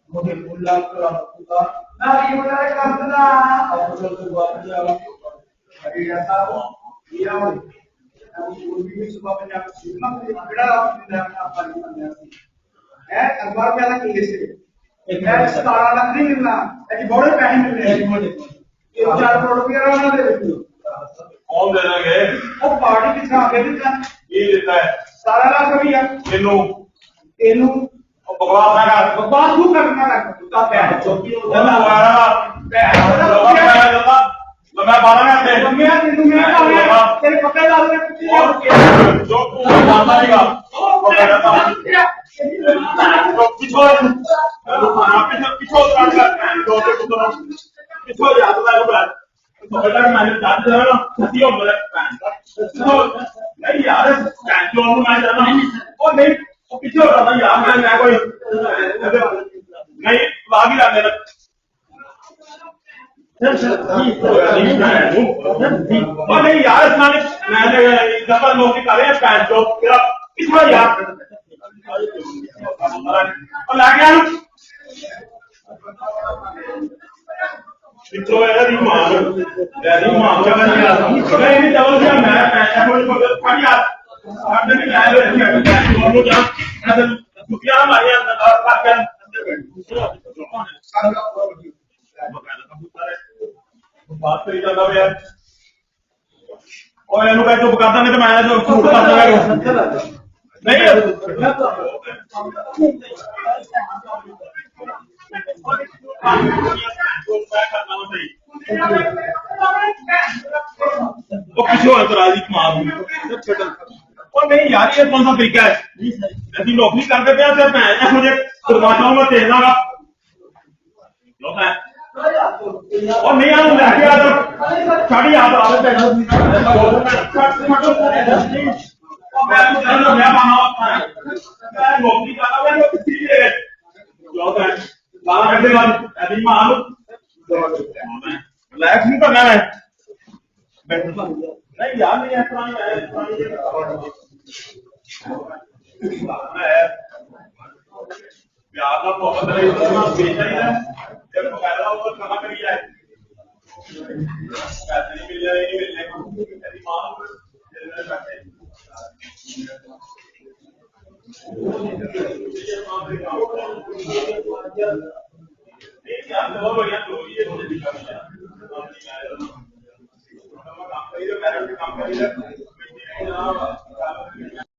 Mudah pulang ke Lampung. Dari mulai karena aku coba kerja hari yang tahu dia lebih suka penyakit cuma tidak tidak apa namanya अखबार में अलग English है सारा अलग नहीं मिलना ऐसी बड़े पैसे मिल रहे हैं ये 4 करोड़ रुपया रहना दे देते कौन दे देंगे वो पार्टी किस तरह दे देता ये देता है सारा लाख कभी है तेनू तेनू बकवास है का बकवास तू करना रखता तू पैसे चौकी मैं वाला मैं 12 घंटे मैं तेनू मैं कहा तेरे पक्के दाल ने जो तू मानता नहीं वो कहता है पिछोड़ दो पिछोड़ याद ला लो तो बेटा मैंने दांत दे रहा छतियों बोले नहीं यार जो मैं जाना वो नहीं वो पिछोड़ रहा यार मैं कोई नहीं लागी रहा मेरा और नहीं यार मैंने डबल नौकरी कर रहे हैं पैंट जो तेरा पिछोड़ यार और लागे यार पिछोड़ यार ये मार क्या नहीं डबल क्या मैं पैसा कोई पकड़ यार आपने भी लाया है दोनों जान रुपया हमारे अंदर पाकर अंदर बात करी जाता है यार और इनको तो बुकाता नहीं तो मैं तो फूट करता है नहीं वो किसी और राजी मार और नहीं यार ये कौन सा तरीका है यदि नौकरी करते थे तो मैं मुझे खुदवाता हूँ मैं तेजना का और नहीं आऊँ लगे आ तो साड़ी आप आते हैं मैं नौकरी करता हूँ मैं किसी लिए जो है 12 घंटे बाद यदि मैं आऊँ लाइफ नहीं करना है नहीं यार नहीं है प्यार का बहुत बेचा ही है जब पहला ऊपर कमा कर जाए पैसे नहीं मिल रहे नहीं मिल रहे यदि मां बहुत बढ़िया काम करिए